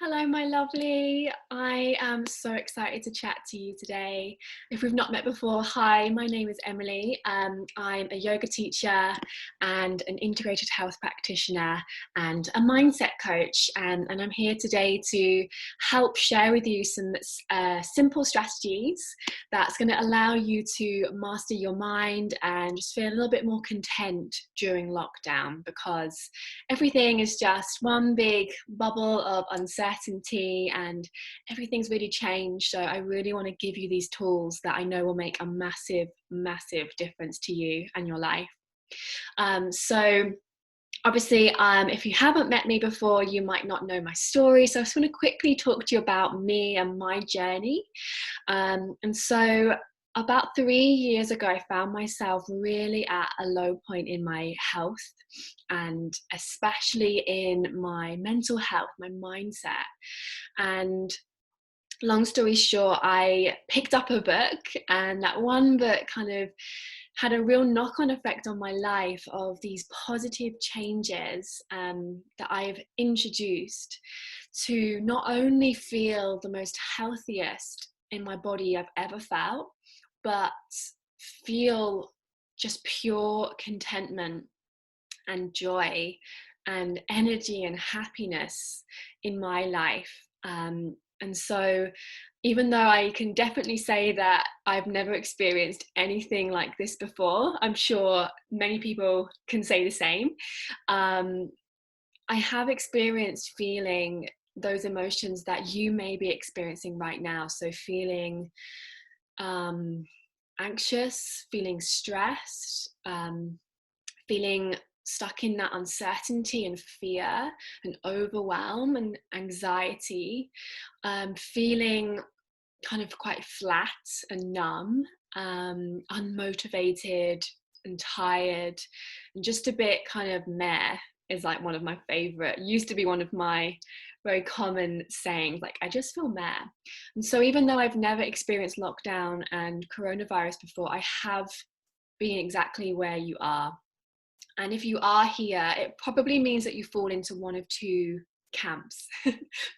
Hello, my lovely. I am so excited to chat to you today. If we've not met before, hi, my name is Emily. I'm a yoga teacher and an integrated health practitioner and a mindset coach. And I'm here today to help share with you some simple strategies that's going to allow you to master your mind and just feel a little bit more content during lockdown, because everything is just one big bubble of uncertainty and everything's really changed. So I really want to give you these tools that I know will make a massive difference to you and your life. So obviously, if you haven't met me before, you might not know my story. So I just want to quickly talk to you about me and my journey. And so about 3 years ago, I found myself really at a low point in my health, and especially in my mental health, my mindset. And long story short, I picked up a book, and that one book kind of had a real knock-on effect on my life of these positive changes that I've introduced to not only feel the most healthiest in my body I've ever felt, but feel just pure contentment and joy and energy and happiness in my life. And so, even though I can definitely say that I've never experienced anything like this before, I'm sure many people can say the same. Um, I have experienced feeling those emotions that you may be experiencing right now. So, feeling um, anxious, feeling stressed, feeling stuck in that uncertainty and fear and overwhelm and anxiety, feeling kind of quite flat and numb, unmotivated and tired, and just a bit kind of meh is like one of my favorite, used to be one of my very common sayings, like I just feel meh. And so even though I've never experienced lockdown and coronavirus before, I have been exactly where you are. And if you are here, it probably means that you fall into one of two camps,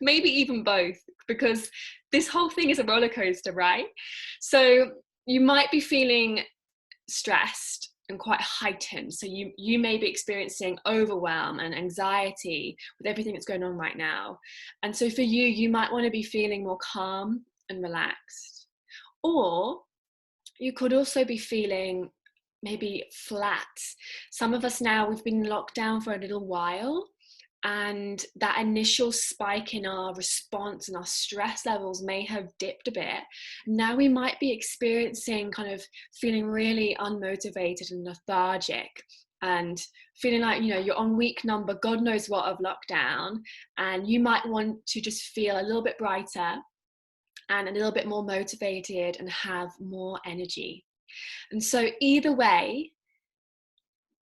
maybe even both, because this whole thing is a roller coaster, right? So you might be feeling stressed and quite heightened. So you may be experiencing overwhelm and anxiety with everything that's going on right now. And so for you, you might want to be feeling more calm and relaxed. Or you could also be feeling maybe flat. Some of us now, we've been locked down for a little while, and that initial spike in our response and our stress levels may have dipped a bit. Now we might be experiencing kind of feeling really unmotivated and lethargic, and feeling like, you know, you're on week number god knows what of lockdown, and you might want to just feel a little bit brighter and a little bit more motivated and have more energy. And so either way,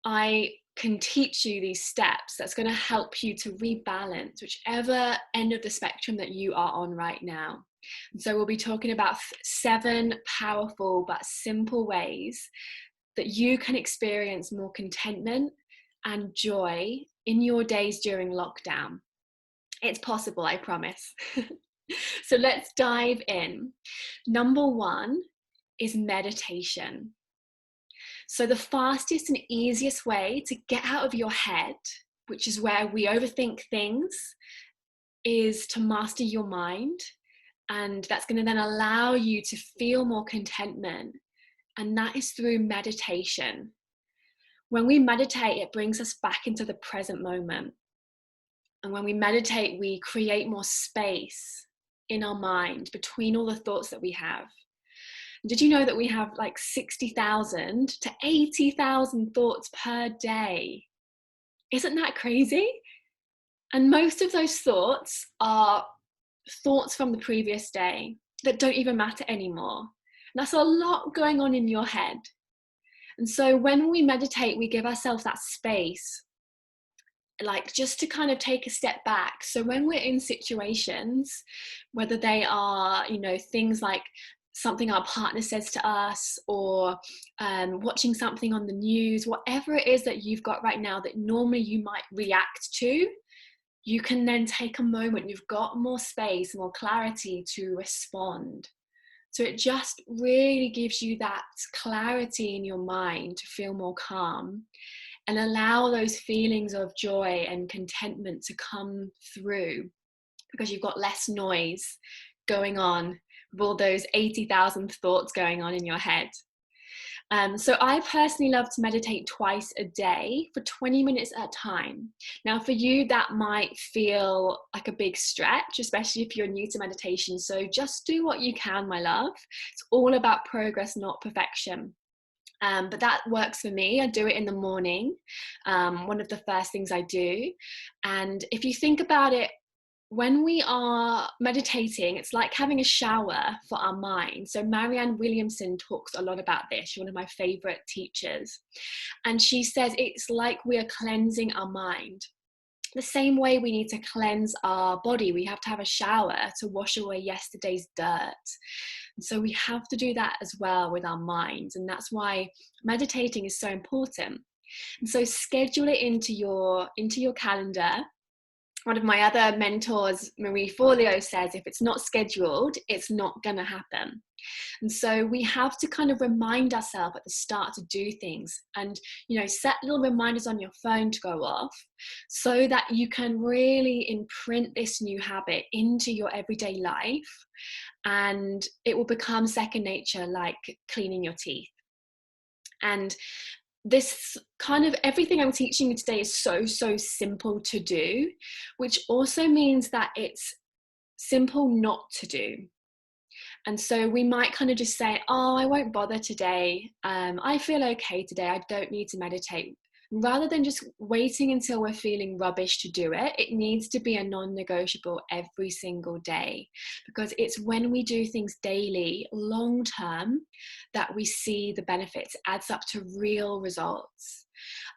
I can teach you these steps that's going to help you to rebalance whichever end of the spectrum that you are on right now. And so we'll be talking about 7 powerful but simple ways that you can experience more contentment and joy in your days during lockdown. It's possible, I promise. So let's dive in. Number 1 is meditation. So the fastest and easiest way to get out of your head, which is where we overthink things, is to master your mind. And that's going to then allow you to feel more contentment. And that is through meditation. When we meditate, it brings us back into the present moment. And when we meditate, we create more space in our mind between all the thoughts that we have. Did you know that we have like 60,000 to 80,000 thoughts per day? Isn't that crazy? And most of those thoughts are thoughts from the previous day that don't even matter anymore. And that's a lot going on in your head. And so when we meditate, we give ourselves that space, like just to kind of take a step back. So when we're in situations, whether they are, you know, things like something our partner says to us, or watching something on the news, whatever it is that you've got right now that normally you might react to, you can then take a moment, you've got more space, more clarity to respond. So it just really gives you that clarity in your mind to feel more calm and allow those feelings of joy and contentment to come through, because you've got less noise going on with all those 80,000 thoughts going on in your head. So I personally love to meditate twice a day for 20 minutes at a time. Now, for you, that might feel like a big stretch, especially if you're new to meditation. So just do what you can, my love. It's all about progress, not perfection. But that works for me. I do it in the morning, one of the first things I do. And if you think about it, when we are meditating, it's like having a shower for our mind. So Marianne Williamson talks a lot about this. She's one of my favorite teachers. And she says it's like we are cleansing our mind. The same way we need to cleanse our body, we have to have a shower to wash away yesterday's dirt. And so we have to do that as well with our minds. And that's why meditating is so important. And so schedule it into your calendar. One of my other mentors, Marie Forleo, says if it's not scheduled, it's not going to happen. And so we have to kind of remind ourselves at the start to do things, and, you know, set little reminders on your phone to go off so that you can really imprint this new habit into your everyday life, and it will become second nature, like cleaning your teeth. And this kind of everything I'm teaching you today is so simple to do, which also means that it's simple not to do. And so we might kind of just say, oh, I won't bother today. I feel okay today. I don't need to meditate. Rather than just waiting until we're feeling rubbish to do it, it needs to be a non-negotiable every single day, because it's when we do things daily, long term, that we see the benefits, adds up to real results.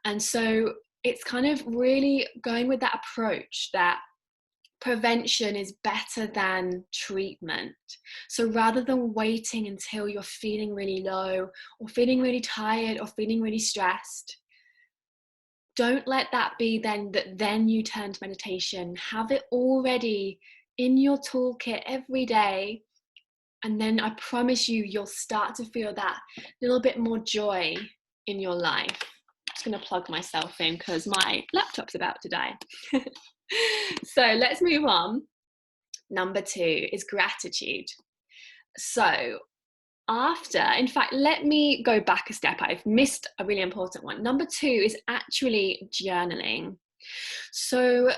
And so it's kind of really going with that approach that prevention is better than treatment. So rather than waiting until you're feeling really low or feeling really tired or feeling really stressed, don't let that be then you turn to meditation. Have it already in your toolkit every day. And then I promise you, you'll start to feel that little bit more joy in your life. I'm just going to plug myself in because my laptop's about to die. So let's move on. Number 2 is gratitude. So in fact, let me go back a step. I've missed a really important one. Number 2 is actually journaling. So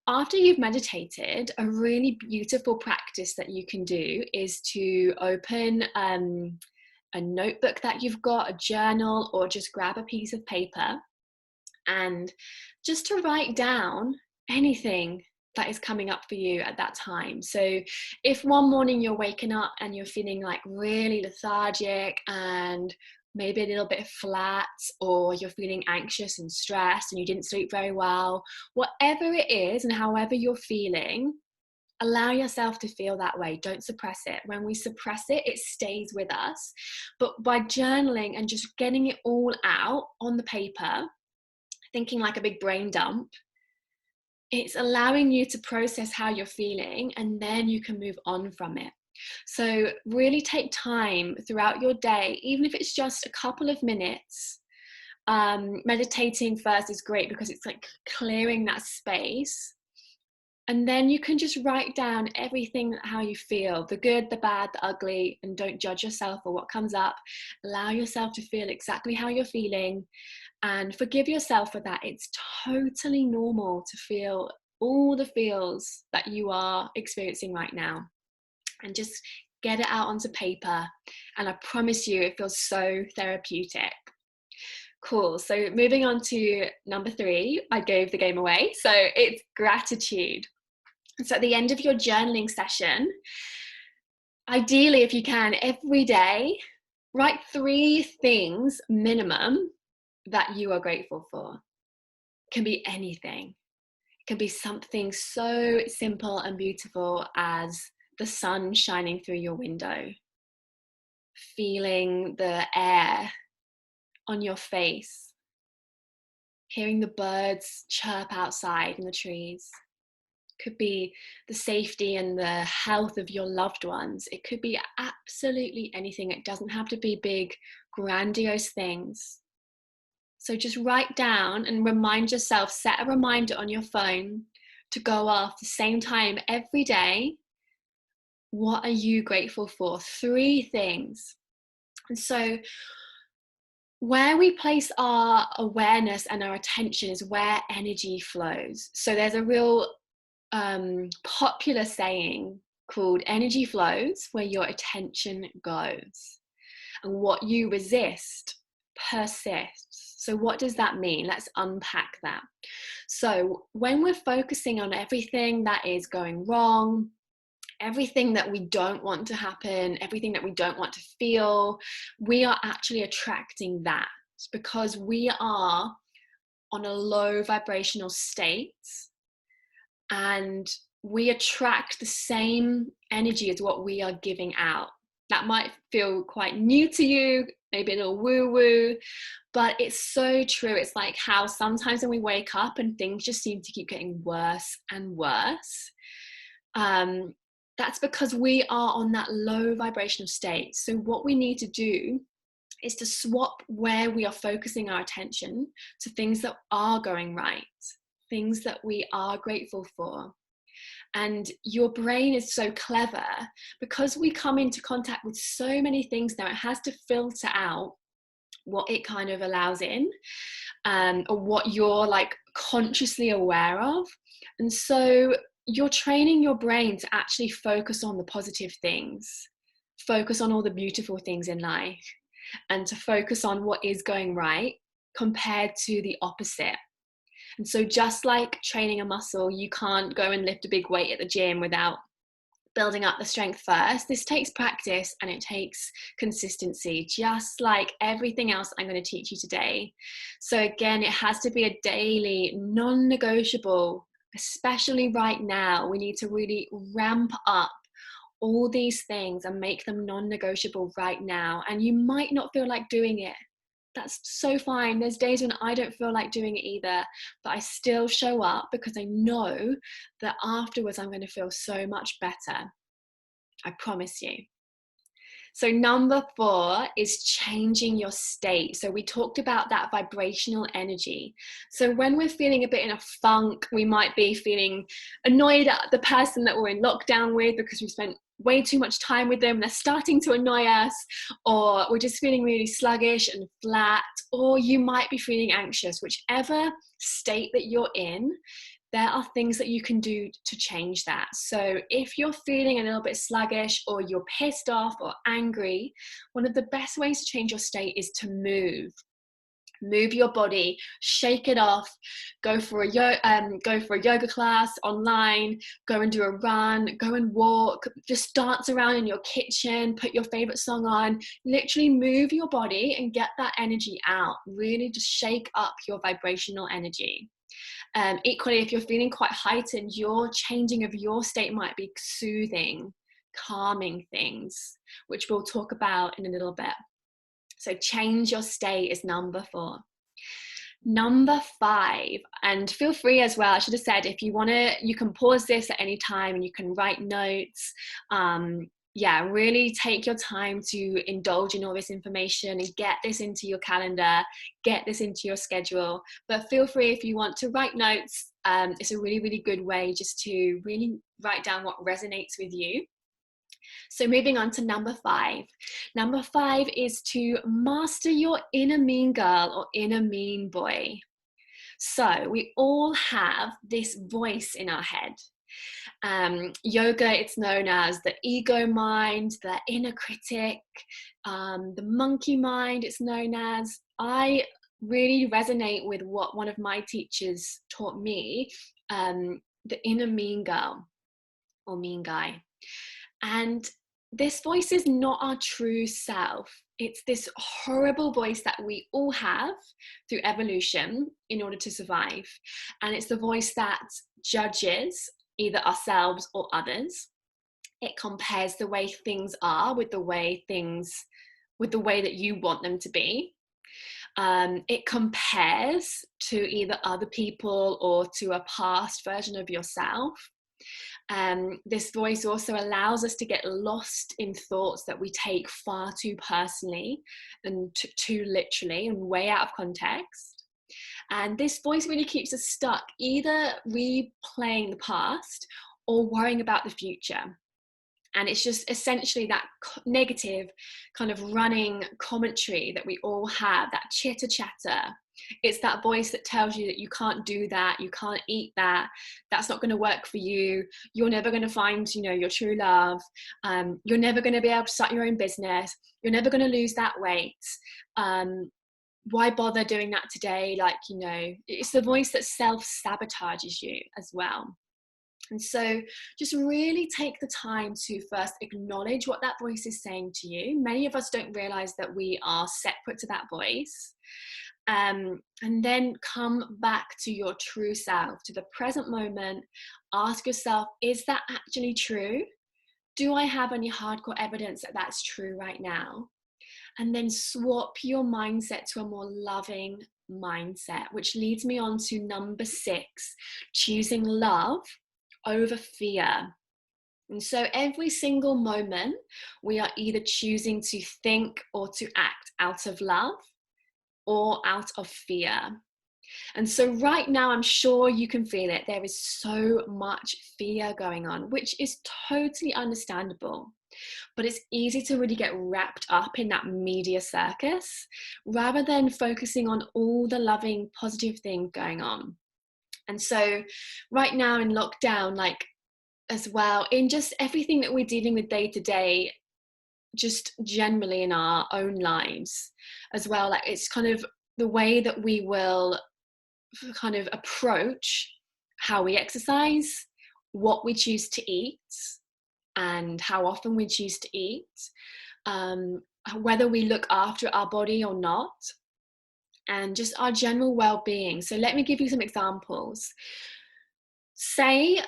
after you've meditated, a really beautiful practice that you can do is to open a notebook that you've got, a journal, or just grab a piece of paper and just to write down anything that is coming up for you at that time. So if one morning you're waking up and you're feeling like really lethargic and maybe a little bit flat, or you're feeling anxious and stressed and you didn't sleep very well, whatever it is and however you're feeling, allow yourself to feel that way. Don't suppress it. When we suppress it, it stays with us. But by journaling and just getting it all out on the paper, thinking like a big brain dump, it's allowing you to process how you're feeling, and then you can move on from it. So really take time throughout your day, even if it's just a couple of minutes. Meditating first is great because it's like clearing that space. And then you can just write down everything, how you feel, the good, the bad, the ugly, and don't judge yourself for what comes up. Allow yourself to feel exactly how you're feeling and forgive yourself for that. It's totally normal to feel all the feels that you are experiencing right now, and just get it out onto paper. And I promise you, it feels so therapeutic. Cool. So moving on to number 3, I gave the game away. So it's gratitude. So at the end of your journaling session, ideally, if you can, every day, write 3 things minimum that you are grateful for. It can be anything. It can be something so simple and beautiful as the sun shining through your window, feeling the air on your face, hearing the birds chirp outside in the trees, could be the safety and the health of your loved ones. It could be absolutely anything. It doesn't have to be big, grandiose things. So just write down and remind yourself, set a reminder on your phone to go off the same time every day. What are you grateful for? 3 things. And so where we place our awareness and our attention is where energy flows. So there's a real popular saying called energy flows where your attention goes. And what you resist persists. So what does that mean? Let's unpack that. So when we're focusing on everything that is going wrong, everything that we don't want to happen, everything that we don't want to feel, we are actually attracting that because we are on a low vibrational state, and we attract the same energy as what we are giving out. That might feel quite new to you, maybe a little woo-woo, but it's so true. It's like how sometimes when we wake up and things just seem to keep getting worse and worse, that's because we are on that low vibrational state. So what we need to do is to swap where we are focusing our attention to things that are going right, things that we are grateful for. And your brain is so clever because we come into contact with so many things now, it has to filter out what it kind of allows in, or what you're like consciously aware of. And so you're training your brain to actually focus on the positive things, focus on all the beautiful things in life, and to focus on what is going right compared to the opposite. And so just like training a muscle, you can't go and lift a big weight at the gym without building up the strength first. This takes practice and it takes consistency, just like everything else I'm going to teach you today. So again, it has to be a daily, non-negotiable, especially right now. We need to really ramp up all these things and make them non-negotiable right now. And you might not feel like doing it. That's so fine. There's days when I don't feel like doing it either, but I still show up because I know that afterwards I'm going to feel so much better. I promise you. So number 4 is changing your state. So we talked about that vibrational energy. So when we're feeling a bit in a funk, we might be feeling annoyed at the person that we're in lockdown with because we spent way too much time with them, they're starting to annoy us, or we're just feeling really sluggish and flat, or you might be feeling anxious. Whichever state that you're in, there are things that you can do to change that. So if you're feeling a little bit sluggish or you're pissed off or angry, one of the best ways to change your state is to move your body, shake it off, go for a yoga class online, go and do a run, go and walk, just dance around in your kitchen, put your favorite song on, literally move your body and get that energy out. Really just shake up your vibrational energy. Equally, if you're feeling quite heightened, your changing of your state might be soothing, calming things, which we'll talk about in a little bit. So change your state is number 4. Number 5, and feel free as well, I should have said, if you want to, you can pause this at any time and you can write notes. Really take your time to indulge in all this information and get this into your calendar, get this into your schedule. But feel free if you want to write notes. It's a really, really good way just to really write down what resonates with you. So moving on to number 5. Number 5 is to master your inner mean girl or inner mean boy. So we all have this voice in our head. Yoga, it's known as the ego mind, the inner critic, the monkey mind, it's known as. I really resonate with what one of my teachers taught me, the inner mean girl or mean guy. And this voice is not our true self. It's this horrible voice that we all have through evolution in order to survive. And it's the voice that judges either ourselves or others. It compares the way things are with the way that you want them to be. It compares to either other people or to a past version of yourself. This voice also allows us to get lost in thoughts that we take far too personally and too literally and way out of context. And this voice really keeps us stuck, either replaying the past or worrying about the future. And it's just essentially that negative kind of running commentary that we all have, that chitter chatter. It's that voice that tells you that you can't do that, you can't eat that, that's not going to work for you, you're never going to find, your true love, you're never going to be able to start your own business, you're never going to lose that weight, why bother doing that today? It's the voice that self-sabotages you as well. And so just really take the time to first acknowledge what that voice is saying to you. Many of us don't realize that we are separate to that voice. And then come back to your true self, to the present moment. Ask yourself, is that actually true? Do I have any hardcore evidence that that's true right now? And then swap your mindset to a more loving mindset, which leads me on to number 6, choosing love over fear. And so every single moment we are either choosing to think or to act out of love or out of fear. And so right now, I'm sure you can feel it. There is so much fear going on, which is totally understandable. But it's easy to really get wrapped up in that media circus rather than focusing on all the loving, positive things going on. And so right now in lockdown, as well, in just everything that we're dealing with day to day, just generally in our own lives as well, it's kind of the way that we will kind of approach how we exercise, what we choose to eat, and how often we choose to eat, whether we look after our body or not, and just our general well-being. So let me give you some examples. Say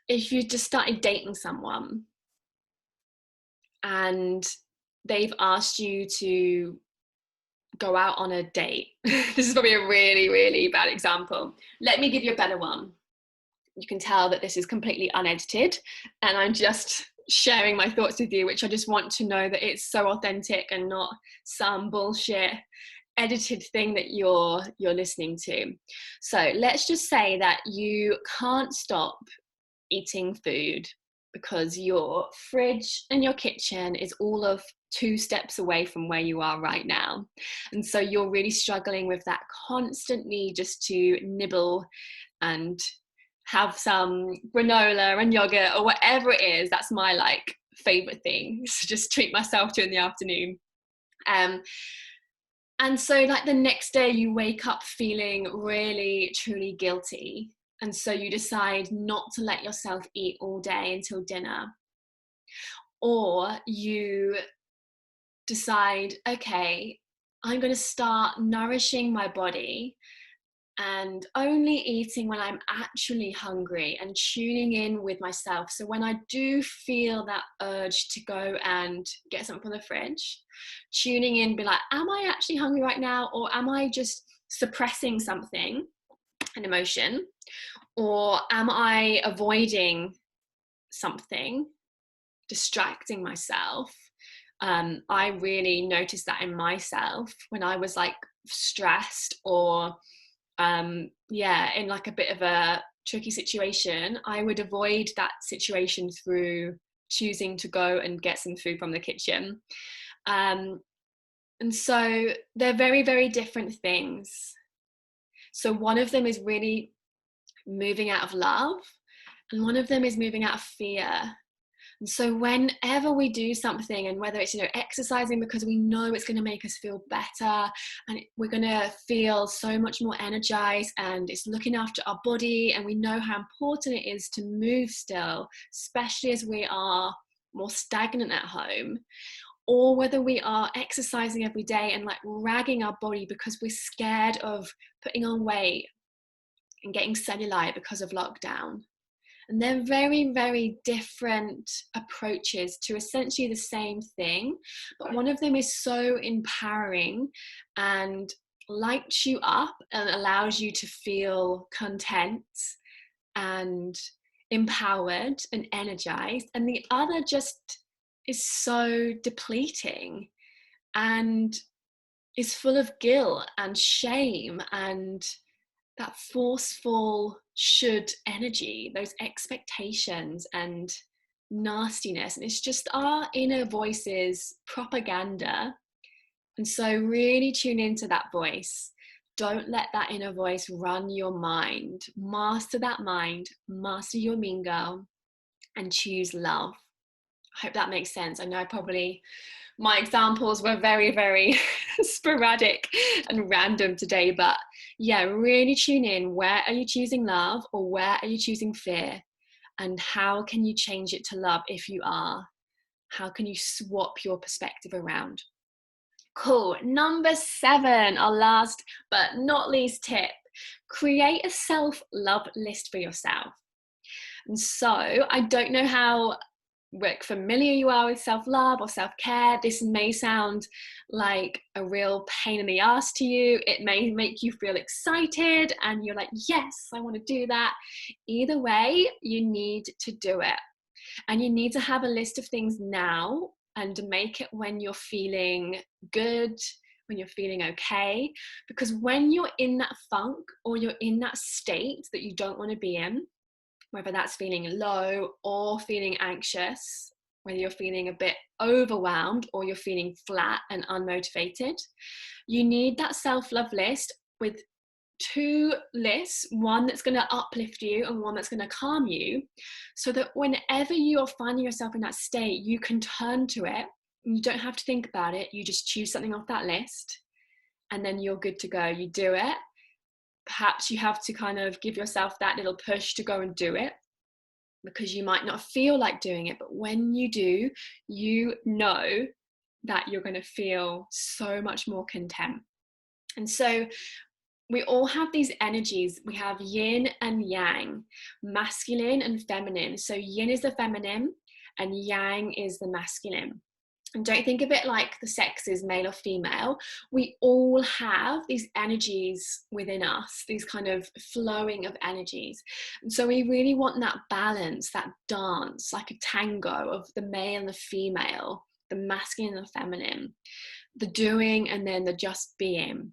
if you just started dating someone and they've asked you to go out on a date. This is probably a really, really bad example. Let me give you a better one. You can tell that this is completely unedited and I'm just sharing my thoughts with you, which I just want to know that it's so authentic and not some bullshit edited thing that you're listening to. So let's just say that you can't stop eating food because your fridge and your kitchen is all of 2 steps away from where you are right now. And so you're really struggling with that constant need just to nibble and have some granola and yogurt or whatever it is. That's my favorite thing, to just treat myself to in the afternoon. And so the next day you wake up feeling really, truly guilty. And so you decide not to let yourself eat all day until dinner. Or you decide, okay, I'm going to start nourishing my body and only eating when I'm actually hungry and tuning in with myself. So when I do feel that urge to go and get something from the fridge, tuning in, be like, am I actually hungry right now? Or am I just suppressing something, an emotion? Or am I avoiding something, distracting myself? I really noticed that in myself when I was stressed or in a bit of a tricky situation. I would avoid that situation through choosing to go and get some food from the kitchen. And so they're very, very different things. So one of them is really moving out of love, and one of them is moving out of fear. And so whenever we do something, and whether it's, exercising because we know it's going to make us feel better and we're going to feel so much more energized, and it's looking after our body, and we know how important it is to move still, especially as we are more stagnant at home, or whether we are exercising every day and ragging our body because we're scared of putting on weight and getting cellulite because of lockdown. And they're very, very different approaches to essentially the same thing. But one of them is so empowering and lights you up and allows you to feel content and empowered and energized, and the other just is so depleting and is full of guilt and shame and that forceful should energy, those expectations and nastiness. And it's just our inner voice's propaganda. And so really tune into that voice. Don't let that inner voice run your mind. Master that mind, master your mean girl, and choose love. I hope that makes sense. I know my examples were very, very sporadic and random today, but yeah, really tune in. Where are you choosing love, or where are you choosing fear? And how can you change it to love if you are? How can you swap your perspective around? Cool. Number 7, our last but not least tip: create a self-love list for yourself. And so I don't know how familiar you are with self-love or self-care. This may sound like a real pain in the ass to you. It may make you feel excited and you're like, yes, I want to do that. Either way, you need to do it. And you need to have a list of things now and make it when you're feeling good, when you're feeling okay. Because when you're in that funk or you're in that state that you don't want to be in, whether that's feeling low or feeling anxious, whether you're feeling a bit overwhelmed or you're feeling flat and unmotivated, you need that self-love list with 2 lists, one that's going to uplift you and one that's going to calm you, so that whenever you're finding yourself in that state, you can turn to it. You don't have to think about it. You just choose something off that list and then you're good to go. You do it. Perhaps you have to kind of give yourself that little push to go and do it, because you might not feel like doing it, but when you do, you know that you're going to feel so much more content. And so we all have these energies. We have yin and yang, masculine and feminine. So yin is the feminine and yang is the masculine. And don't think of it like the sex is male or female. We all have these energies within us, these kind of flowing of energies. And so we really want that balance, that dance, like a tango of the male and the female, the masculine and the feminine, the doing and then the just being.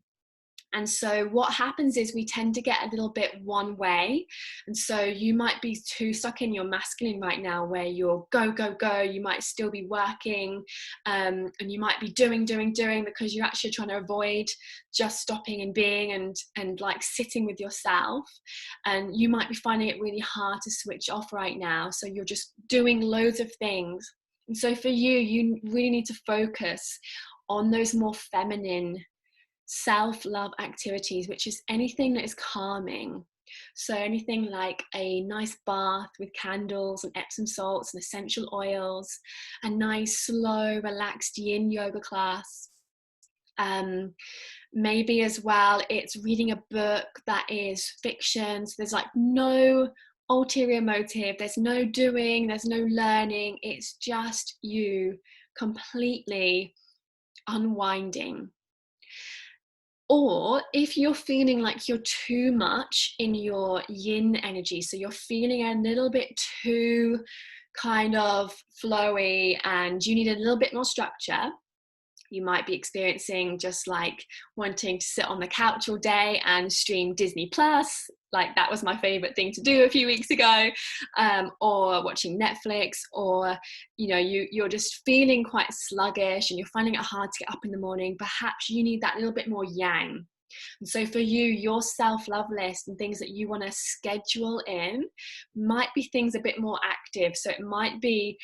And so what happens is we tend to get a little bit one way. And so you might be too stuck in your masculine right now, where you're go, go, go. You might still be working and you might be doing because you're actually trying to avoid just stopping and being and like sitting with yourself. And you might be finding it really hard to switch off right now. So you're just doing loads of things. And so for you, you really need to focus on those more feminine self-love activities, which is anything that is calming. So anything like a nice bath with candles and Epsom salts and essential oils, a nice slow relaxed yin yoga class. Maybe as well it's reading a book that is fiction, so there's like no ulterior motive, there's no doing, there's no learning, it's just you completely unwinding. Or if you're feeling like you're too much in your yin energy, so you're feeling a little bit too kind of flowy and you need a little bit more structure, you might be experiencing just like wanting to sit on the couch all day and stream Disney Plus. Like that was my favorite thing to do a few weeks ago, or watching Netflix, or you're just feeling quite sluggish and you're finding it hard to get up in the morning. Perhaps you need that little bit more yang. And so for you, your self-love list and things that you want to schedule in might be things a bit more active. So it might be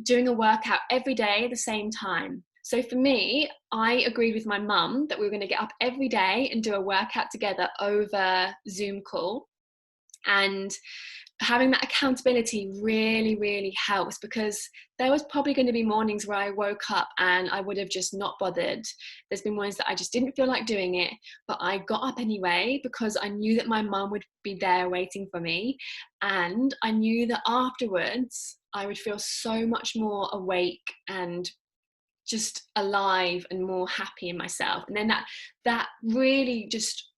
doing a workout every day at the same time. So for me, I agreed with my mum that we were going to get up every day and do a workout together over Zoom call. And having that accountability really, really helps, because there was probably going to be mornings where I woke up and I would have just not bothered. There's been mornings that I just didn't feel like doing it, but I got up anyway because I knew that my mum would be there waiting for me. And I knew that afterwards I would feel so much more awake and just alive and more happy in myself. And then that really just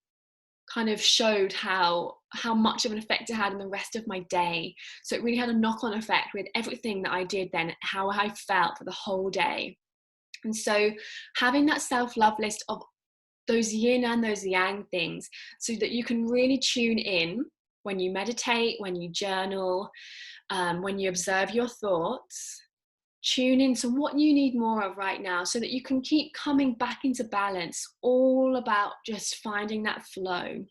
kind of showed how how much of an effect it had on the rest of my day. So it really had a knock-on effect with everything that I did then, how I felt for the whole day. And so having that self-love list of those yin and those yang things, so that you can really tune in when you meditate, when you journal, when you observe your thoughts, tune into what you need more of right now, so that you can keep coming back into balance, all about just finding that flow.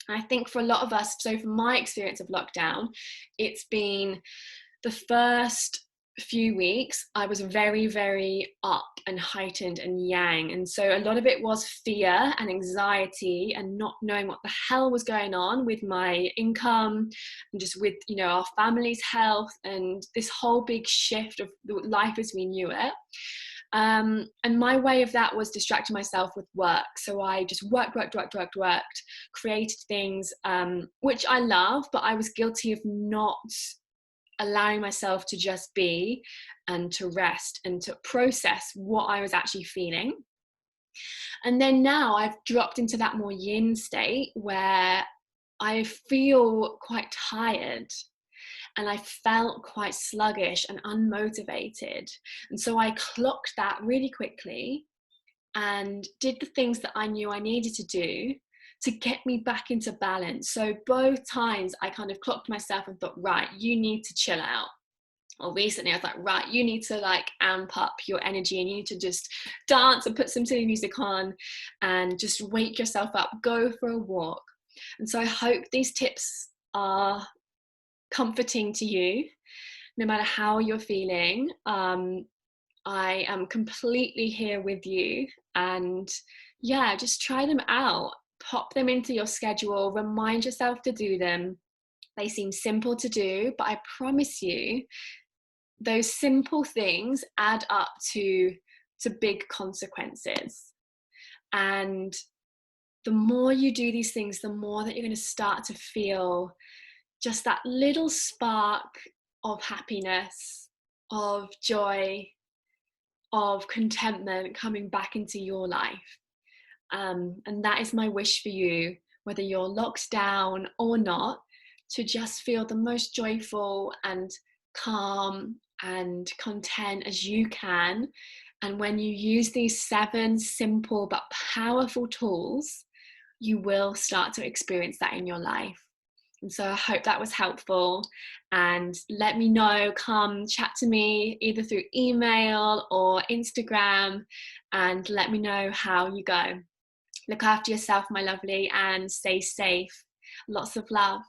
I think for a lot of us, so from my experience of lockdown, it's been the first few weeks, I was very, very up and heightened and yang. And so a lot of it was fear and anxiety and not knowing what the hell was going on with my income and just with, our family's health and this whole big shift of life as we knew it. And my way of that was distracting myself with work. So I just worked, created things, which I love, but I was guilty of not allowing myself to just be and to rest and to process what I was actually feeling. And then now I've dropped into that more yin state where I feel quite tired and I felt quite sluggish and unmotivated. And so I clocked that really quickly and did the things that I knew I needed to do to get me back into balance. So both times I kind of clocked myself and thought, right, you need to chill out. Or recently I was like, right, you need to amp up your energy and you need to just dance and put some silly music on and just wake yourself up, go for a walk. And so I hope these tips are comforting to you, no matter how you're feeling. I am completely here with you, and yeah, just try them out, pop them into your schedule, remind yourself to do them. They seem simple to do, but I promise you those simple things add up to big consequences. And the more you do these things, the more that you're going to start to feel just that little spark of happiness, of joy, of contentment coming back into your life. And that is my wish for you, whether you're locked down or not, to just feel the most joyful and calm and content as you can. And when you use these 7 simple but powerful tools, you will start to experience that in your life. And so I hope that was helpful, and let me know, come chat to me either through email or Instagram and let me know how you go. Look after yourself, my lovely, and stay safe. Lots of love.